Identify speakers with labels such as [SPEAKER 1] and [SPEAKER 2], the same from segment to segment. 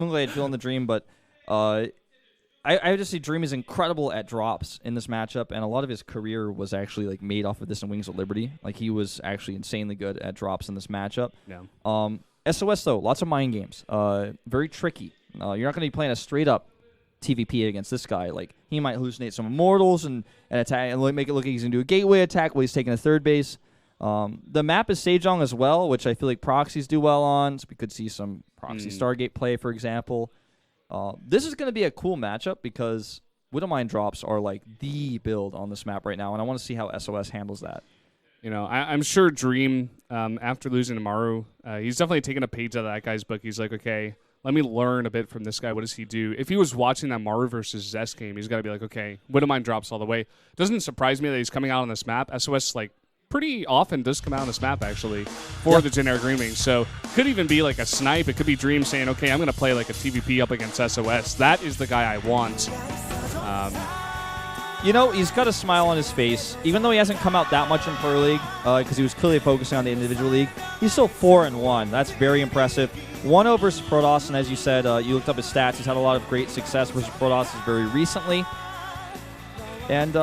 [SPEAKER 1] Moonglade feeling the Dream, but I just see Dream is incredible at drops in this matchup, and a lot of his career was actually like made off of this in Wings of Liberty. Like he was actually insanely good at drops in this matchup.
[SPEAKER 2] Yeah.
[SPEAKER 1] SOS though, lots of mind games. Very tricky. You're not going to be playing a straight up TVP against this guy. Like he might hallucinate some immortals and attack and make it look like he's going to do a gateway attack while he's taking a third base. The map is Sejong as well, which I feel like proxies do well on. So we could see some proxy Stargate play, for example. This is going to be a cool matchup because Widowmine drops are like the build on this map right now, and I want to see how SOS handles that.
[SPEAKER 2] You know, I'm sure Dream, after losing to Maru, he's definitely taken a page out of that guy's book. He's like, okay, let me learn a bit from this guy. What does he do? If he was watching that Maru versus Zest game, he's got to be like, okay, Widowmine drops all the way. Doesn't surprise me that he's coming out on this map. SOS, like, pretty often does come out on this map, actually, for the generic Green Wings. So could even be like a snipe. It could be Dream saying, okay, I'm going to play like a TVP up against SOS. That is the guy I want.
[SPEAKER 1] You know, he's got a smile on his face. Even though he hasn't come out that much in Pro League, because he was clearly focusing on the individual league, he's still 4-1. That's very impressive. 1-0 versus Protoss, and as you said, you looked up his stats. He's had a lot of great success versus Protoss very recently. And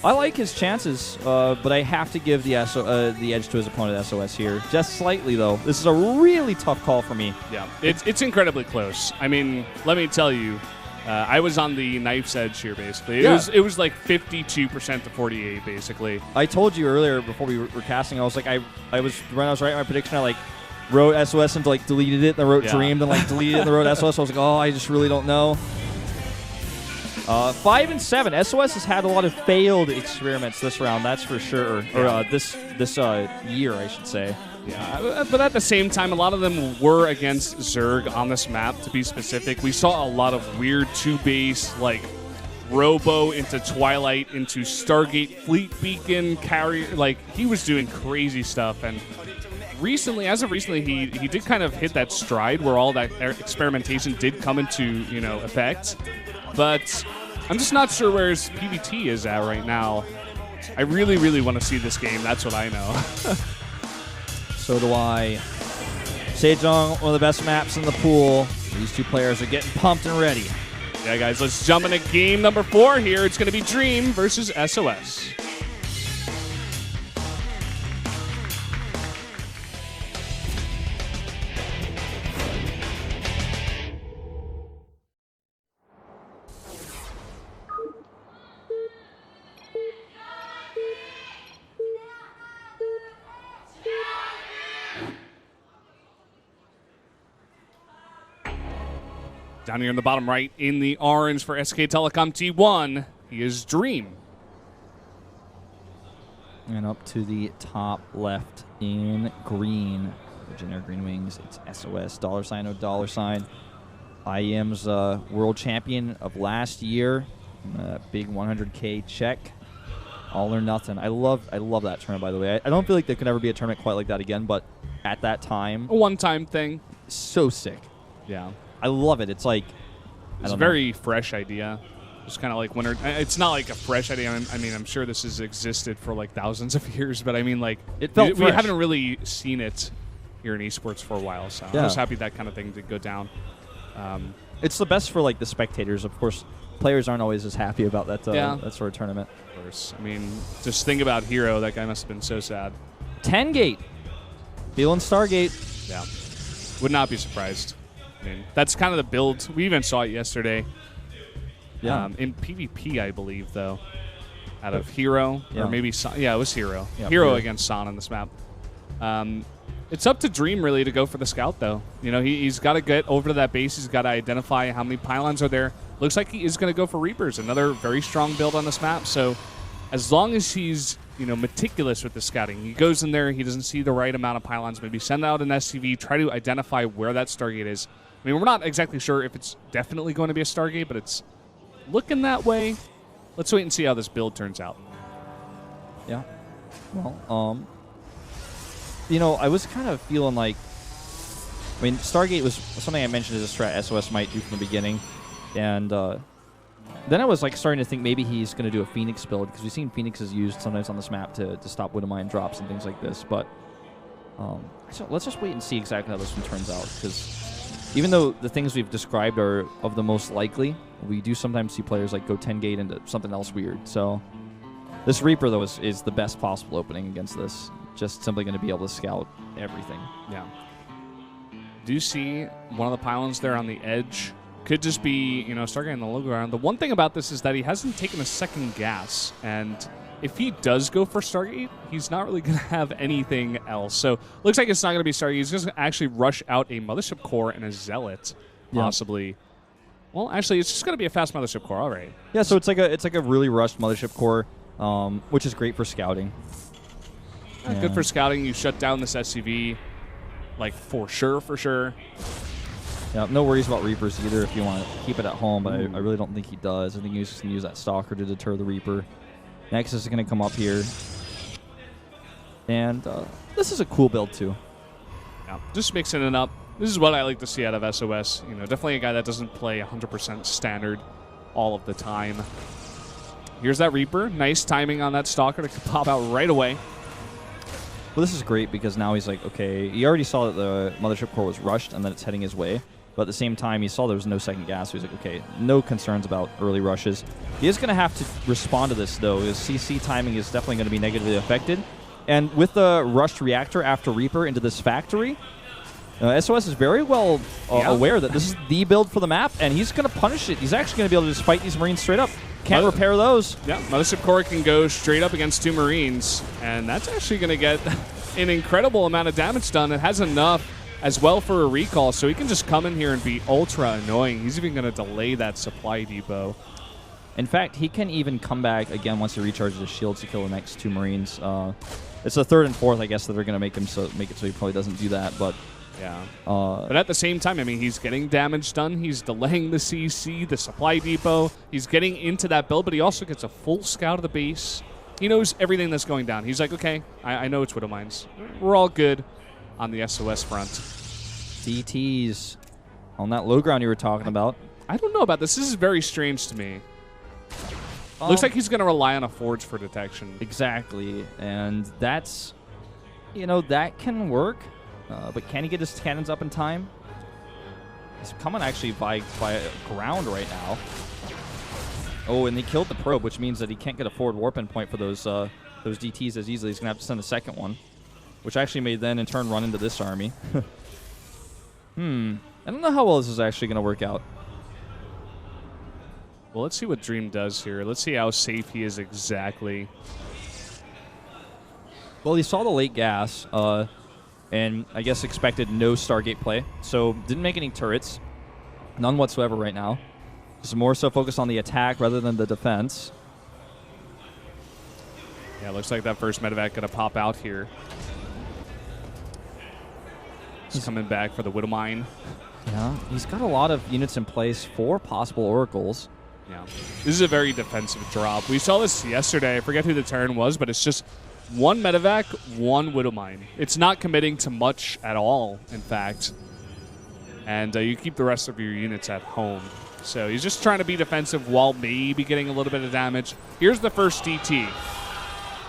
[SPEAKER 1] I like his chances, but I have to give the edge to his opponent, SOS, here. Just slightly, though. This is a really tough call for me.
[SPEAKER 2] Yeah, it's incredibly close. I mean, let me tell you, I was on the knife's edge here, basically. It was like 52% to 48, basically.
[SPEAKER 1] I told you earlier before we were casting, I was like, when I was writing my prediction, I like wrote SOS and like deleted it, and I wrote Dreamed and like deleted it and wrote SOS. So I was like, oh, I just really don't know. 5 and 7. SOS has had a lot of failed experiments this round, that's for sure. Or this year, I should say.
[SPEAKER 2] Yeah, but at the same time, a lot of them were against Zerg on this map, to be specific. We saw a lot of weird two-base, like, Robo into Twilight, into Stargate, Fleet Beacon, Carrier. Like, he was doing crazy stuff. And recently, as of recently, he did kind of hit that stride where all that experimentation did come into, effect. But I'm just not sure where his PvT is at right now. I really, really want to see this game. That's what I know.
[SPEAKER 1] So do I. Sejong, one of the best maps in the pool. These two players are getting pumped and ready.
[SPEAKER 2] Yeah, guys, let's jump into game number 4 here. It's going to be Dream versus SOS. Down here in the bottom right, in the orange for SK Telecom T1, he is Dream.
[SPEAKER 1] And up to the top left in green, the generic Green Wings, it's SOS, $$, IEM's world champion of last year, big 100K check, all or nothing. I love that tournament, by the way. I don't feel like there could ever be a tournament quite like that again, but at that time,
[SPEAKER 2] a one-time thing.
[SPEAKER 1] So sick.
[SPEAKER 2] Yeah.
[SPEAKER 1] I love it. It's like
[SPEAKER 2] it's a very fresh idea. Just kind of like when it's not like a fresh idea. I mean, I'm sure this has existed for like thousands of years, but I mean, like we haven't really seen it here in esports for a while. So I'm just happy that kind of thing did go down.
[SPEAKER 1] It's the best for like the spectators. Of course, players aren't always as happy about that that sort of tournament.
[SPEAKER 2] Of course. I mean, just think about Hero. That guy must have been so sad.
[SPEAKER 1] 10 gate, feeling Stargate.
[SPEAKER 2] Yeah, would not be surprised. I mean, that's kind of the build. We even saw it yesterday.
[SPEAKER 1] Yeah.
[SPEAKER 2] In PvP, I believe, though, out of Hero or maybe it was Hero.
[SPEAKER 1] Yeah,
[SPEAKER 2] Hero against San on this map. It's up to Dream really to go for the scout, though. He's got to get over to that base. He's got to identify how many pylons are there. Looks like he is going to go for Reapers. Another very strong build on this map. So as long as he's meticulous with the scouting, he goes in there. He doesn't see the right amount of pylons. Maybe send out an SCV. Try to identify where that Stargate is. I mean, we're not exactly sure if it's definitely going to be a Stargate, but it's looking that way. Let's wait and see how this build turns out.
[SPEAKER 1] Yeah. Well, I was kind of feeling like, I mean, Stargate was something I mentioned as a strat SOS might do from the beginning, and then I was like starting to think maybe he's going to do a Phoenix build, because we've seen Phoenixes used sometimes on this map to stop Widowmine drops and things like this, but let's just wait and see exactly how this one turns out, because even though the things we've described are of the most likely, we do sometimes see players like go 10 gate into something else weird. So this Reaper, though, is the best possible opening against this. Just simply going to be able to scout everything.
[SPEAKER 2] Yeah. Do you see one of the pylons there on the edge? Could just be, you know, Stargate in the low ground. The one thing about this is that he hasn't taken a second gas, and if he does go for Stargate, he's not really going to have anything else. So looks like it's not going to be Stargate. He's going to actually rush out a Mothership Core and a Zealot, possibly. Yeah. Well, actually, it's just going to be a fast Mothership Core. All right.
[SPEAKER 1] Yeah, so it's like a really rushed Mothership Core, which is great for scouting.
[SPEAKER 2] Good for scouting. You shut down this SCV, like, for sure.
[SPEAKER 1] Yeah, no worries about Reapers either if you want to keep it at home, but I really don't think he does. I think he's just going to use that Stalker to deter the Reaper. Nexus is going to come up here. And this is a cool build, too.
[SPEAKER 2] Yeah, just mixing it up. This is what I like to see out of SOS. You know, definitely a guy that doesn't play 100% standard all of the time. Here's that Reaper. Nice timing on that Stalker to pop out right away.
[SPEAKER 1] Well, this is great because now he's like, okay, he already saw that the Mothership Core was rushed and that it's heading his way. But at the same time, he saw there was no second gas, so he's like, okay, no concerns about early rushes. He is going to have to respond to this, though. His CC timing is definitely going to be negatively affected. And with the rushed reactor after Reaper into this factory, SOS is very well aware that this is the build for the map, and he's going to punish it. He's actually going to be able to just fight these Marines straight up. Can't repair those.
[SPEAKER 2] Yeah, Mothership Core can go straight up against 2 Marines, and that's actually going to get an incredible amount of damage done. It has enough as well for a recall, so he can just come in here and be ultra annoying. He's even going to delay that supply depot.
[SPEAKER 1] In fact, he can even come back again once he recharges his shields to kill the next 2 Marines. It's the 3rd and 4th, I guess, that are going to make it so he probably doesn't do that. But
[SPEAKER 2] yeah. But at the same time, I mean, he's getting damage done. He's delaying the CC, the supply depot. He's getting into that build, but he also gets a full scout of the base. He knows everything that's going down. He's like, okay, I know it's Widow Mines. We're all good on the SOS front.
[SPEAKER 1] DTs on that low ground you were talking about.
[SPEAKER 2] I don't know about this. This is very strange to me. Looks like he's going to rely on a Forge for detection.
[SPEAKER 1] Exactly. And that's, you know, that can work. But can he get his cannons up in time? He's coming actually by ground right now. Oh, and he killed the probe, which means that he can't get a forward warp-in point for those DTs as easily. He's going to have to send a second one, which actually may then in turn run into this army. I don't know how well this is actually going to work out.
[SPEAKER 2] Well, let's see what Dream does here. Let's see how safe he is exactly.
[SPEAKER 1] Well, he saw the late gas, and I guess expected no Stargate play, so didn't make any turrets. None whatsoever right now. Just more so focused on the attack rather than the defense.
[SPEAKER 2] Yeah, looks like that first medevac going to pop out here. He's coming back for the Widow Mine.
[SPEAKER 1] Yeah, he's got a lot of units in place for possible oracles.
[SPEAKER 2] Yeah, this is a very defensive drop. We saw this yesterday. I forget who the Terran was, but it's just 1 medevac, 1 Widow Mine. It's not committing to much at all, in fact. And you keep the rest of your units at home. So he's just trying to be defensive while maybe getting a little bit of damage. Here's the first DT.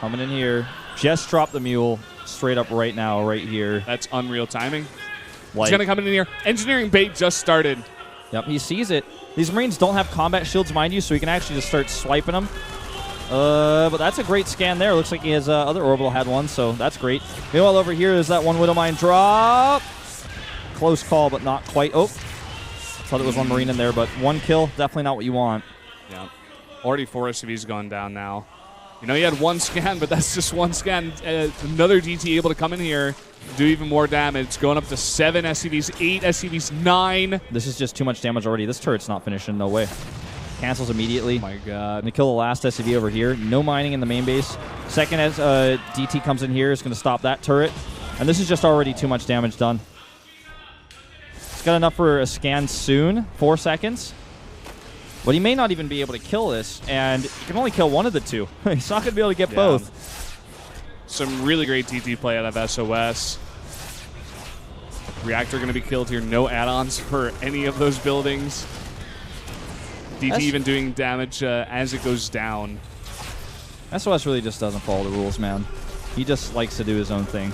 [SPEAKER 1] Coming in here. Just dropped the mule straight up right now, right here.
[SPEAKER 2] That's unreal timing. He's going to come in here. Engineering bait just started.
[SPEAKER 1] Yep, he sees it. These Marines don't have combat shields, mind you, so he can actually just start swiping them. But that's a great scan there. Looks like he has other orbital had one, so that's great. Meanwhile, over here is that 1 Widow Mine drop. Close call, but not quite. Oh, thought there was 1 Marine in there, but 1 kill, definitely not what you want.
[SPEAKER 2] Yeah, already 4 SCVs gone down now. You know, he had 1 scan, but that's just 1 scan. Another DT able to come in here, do even more damage. Going up to 7 SCVs, 8 SCVs, 9.
[SPEAKER 1] This is just too much damage already. This turret's not finishing, no way. Cancels immediately.
[SPEAKER 2] Oh my God.
[SPEAKER 1] Gonna kill the last SCV over here. No mining in the main base. Second as DT comes in here is gonna stop that turret. And this is just already too much damage done. It's got enough for a scan soon. 4 seconds. But he may not even be able to kill this, and he can only kill 1 of the 2. He's not gonna be able to get both.
[SPEAKER 2] Some really great DT play out of SOS. Reactor gonna be killed here. No add-ons for any of those buildings. DT even doing damage as it goes down.
[SPEAKER 1] SOS really just doesn't follow the rules, man. He just likes to do his own thing.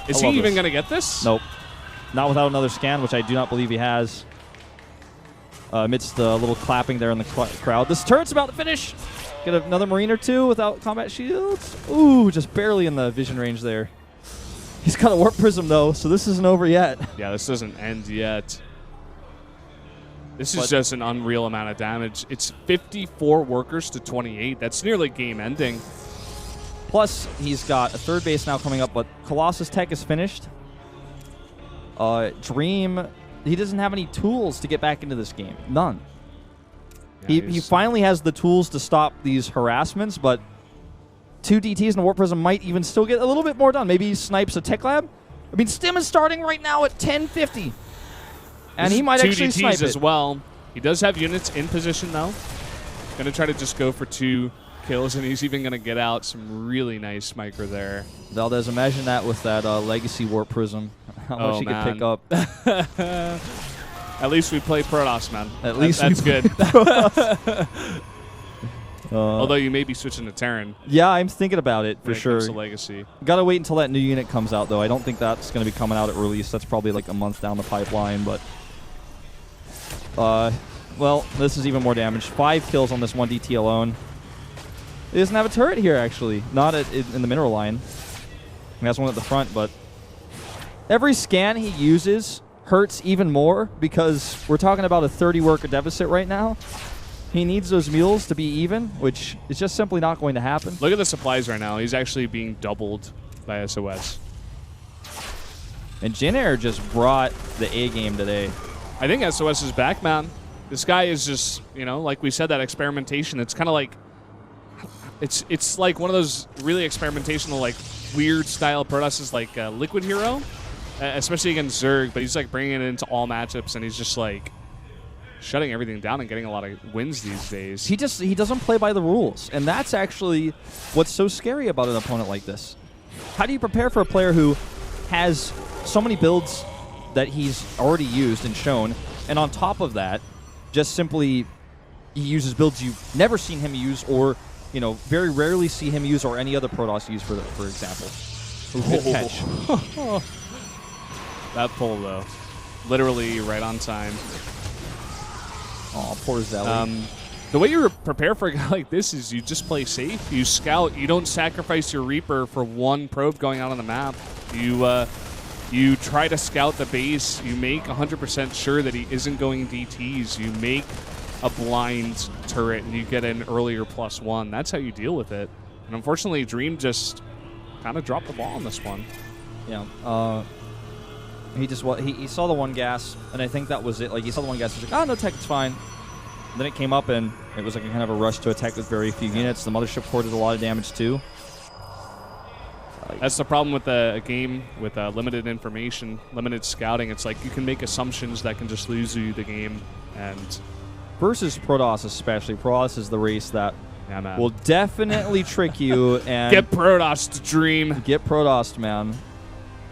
[SPEAKER 2] Is he even going to get this?
[SPEAKER 1] Nope. Not without another scan, which I do not believe he has. Amidst the little clapping there in the crowd. This turret's about to finish. Get another Marine or two without combat shields. Ooh, just barely in the vision range there. He's got a Warp Prism, though, so this isn't over yet.
[SPEAKER 2] Yeah, this doesn't end yet. This is just an unreal amount of damage. It's 54 workers to 28. That's nearly game ending.
[SPEAKER 1] Plus, he's got a third base now coming up, but Colossus Tech is finished. Dream, he doesn't have any tools to get back into this game. None. Yeah, he finally has the tools to stop these harassments, but 2 DTs and a Warp Prism might even still get a little bit more done. Maybe he snipes a Tech Lab. I mean, Stim is starting right now at 1050. And he might actually snipe it.
[SPEAKER 2] 2 DTs as well. He does have units in position, though. Going to try to just go for 2 kills, and he's even going to get out some really nice micro there.
[SPEAKER 1] Valdez, imagine that with that Legacy Warp Prism. How much he could pick up.
[SPEAKER 2] At least we play Protoss, man.
[SPEAKER 1] At least
[SPEAKER 2] that's good. Although you may be switching to Terran.
[SPEAKER 1] Yeah, I'm thinking about it for sure.
[SPEAKER 2] Comes to Legacy.
[SPEAKER 1] Gotta wait until that new unit comes out, though. I don't think that's going to be coming out at release. That's probably like a month down the pipeline, but... well, this is even more damage. 5 kills on this 1 DT alone. He doesn't have a turret here, actually. Not in the mineral line. He has one at the front, but... Every scan he uses hurts even more because we're talking about a 30 worker deficit right now. He needs those mules to be even, which is just simply not going to happen.
[SPEAKER 2] Look at the supplies right now. He's actually being doubled by SOS.
[SPEAKER 1] And Jin Air just brought the A game today.
[SPEAKER 2] I think SOS is back, man. This guy is just, you know, like we said, that experimentation. It's kind of like, it's like one of those really experimentational, like weird style Protoss like Liquid Hero, especially against Zerg. But he's like bringing it into all matchups, and he's just like shutting everything down and getting a lot of wins these days.
[SPEAKER 1] He doesn't play by the rules, and that's actually what's so scary about an opponent like this. How do you prepare for a player who has so many builds that he's already used and shown, and on top of that, just simply he uses builds you've never seen him use, or you know, very rarely see him use, or any other Protoss use, for example. Ooh, good catch.
[SPEAKER 2] That pull though, literally right on time.
[SPEAKER 1] Oh, poor Zelly.
[SPEAKER 2] The way you prepare for a guy like this is you just play safe. You scout. You don't sacrifice your Reaper for 1 probe going out on the map. You try to scout the base. You make 100% sure that he isn't going DTs. You make a blind turret, and you get an earlier +1. That's how you deal with it. And unfortunately, Dream just kind of dropped the ball on this one.
[SPEAKER 1] Yeah. He saw the 1 gas, and I think that was it. Like, he saw the 1 gas, he was like, oh, no tech, it's fine. And then it came up, and it was like a kind of a rush to attack with very few units. The Mothership Core did a lot of damage, too.
[SPEAKER 2] That's the problem with a game with limited information, limited scouting. It's like you can make assumptions that can just lose you the game. And
[SPEAKER 1] versus Protoss especially, Protoss is the race that
[SPEAKER 2] yeah,
[SPEAKER 1] will definitely trick you. And
[SPEAKER 2] get Protoss, Dream.
[SPEAKER 1] Get Protoss, man.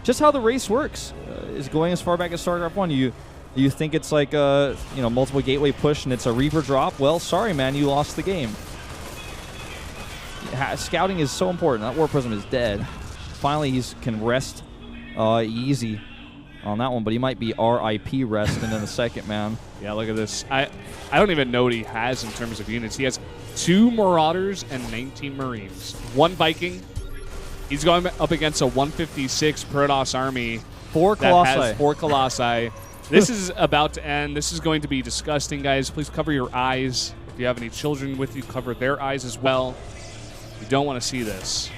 [SPEAKER 1] Just how the race works is going as far back as StarCraft 1. You think it's like a multiple gateway push and it's a Reaper drop? Well, sorry, man, you lost the game. Scouting is so important. That Warp Prism is dead. Finally, he can rest easy on that one, but he might be RIP resting in a second, man.
[SPEAKER 2] Yeah, look at this. I don't even know what he has in terms of units. He has 2 Marauders and 19 Marines. 1 Viking. He's going up against a 156 Protoss army.
[SPEAKER 1] 4 Colossi.
[SPEAKER 2] That has 4 Colossi. This is about to end. This is going to be disgusting, guys. Please cover your eyes. If you have any children with you, cover their eyes as well. You don't want to see this.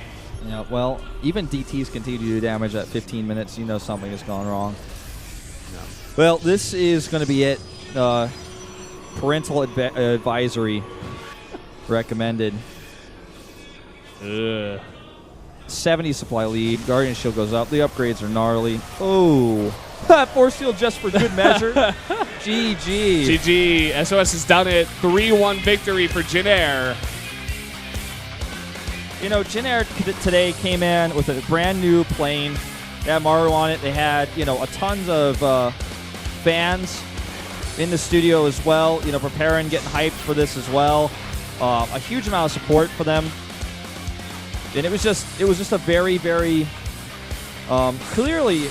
[SPEAKER 1] Yeah, well, even DTs continue to do damage at 15 minutes. You know something has gone wrong.
[SPEAKER 2] No.
[SPEAKER 1] Well, this is going to be it. Parental advisory recommended.
[SPEAKER 2] Ugh.
[SPEAKER 1] 70 supply lead. Guardian Shield goes up. The upgrades are gnarly. Oh. Force Field just for good measure. GG.
[SPEAKER 2] GG. SOS is done it. 3-1 victory for Jin Air.
[SPEAKER 1] You know, Jin Air today came in with a brand new plane. They had Maru on it. They had, a tons of fans in the studio as well, preparing, getting hyped for this as well. A huge amount of support for them. And it was just a very, very clearly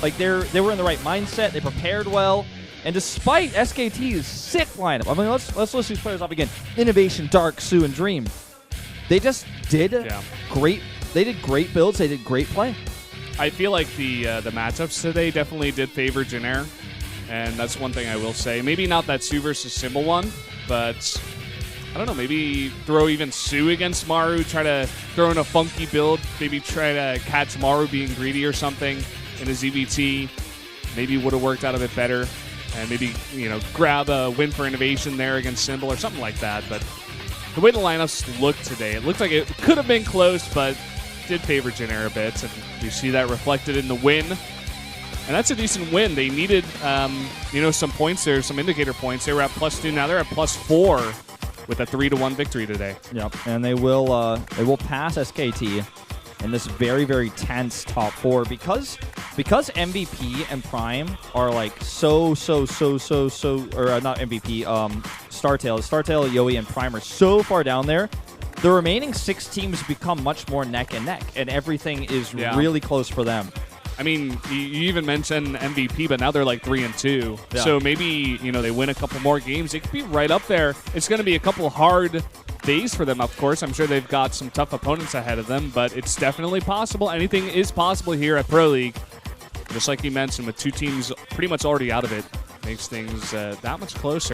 [SPEAKER 1] Like they were in the right mindset. They prepared well. And despite SKT's sick lineup, I mean, let's list these players up again. Innovation, Dark, Sue, and Dream. They just did great. They did great builds. They did great play.
[SPEAKER 2] I feel like the matchups today definitely did favor Jin-Air, and that's one thing I will say. Maybe not that Sue versus Symbol one, but I don't know. Maybe throw even Sue against Maru. Try to throw in a funky build. Maybe try to catch Maru being greedy or something in a ZVT. Maybe would have worked out a bit better. And maybe, grab a win for Innovation there against Symbol or something like that. But the way the lineups looked today, it looked like it could have been close, but did favor Jin-Air a bit. And you see that reflected in the win. And that's a decent win. They needed, some points there, some indicator points. They were at +2. Now they're at +4 with a 3-1 victory today.
[SPEAKER 1] Yep, and they will pass SKT in this very, very tense top 4 because MVP and Prime are like so or not MVP, StarTale-yoe and Prime are so far down there. The remaining 6 teams become much more neck and neck, and everything is really close for them.
[SPEAKER 2] I mean, you even mentioned MVP, but now they're like 3-2.
[SPEAKER 1] Yeah.
[SPEAKER 2] So maybe, they win a couple more games. They could be right up there. It's going to be a couple hard days for them, of course. I'm sure they've got some tough opponents ahead of them, but it's definitely possible. Anything is possible here at Pro League. Just like you mentioned, with 2 teams pretty much already out of it, makes things that much closer.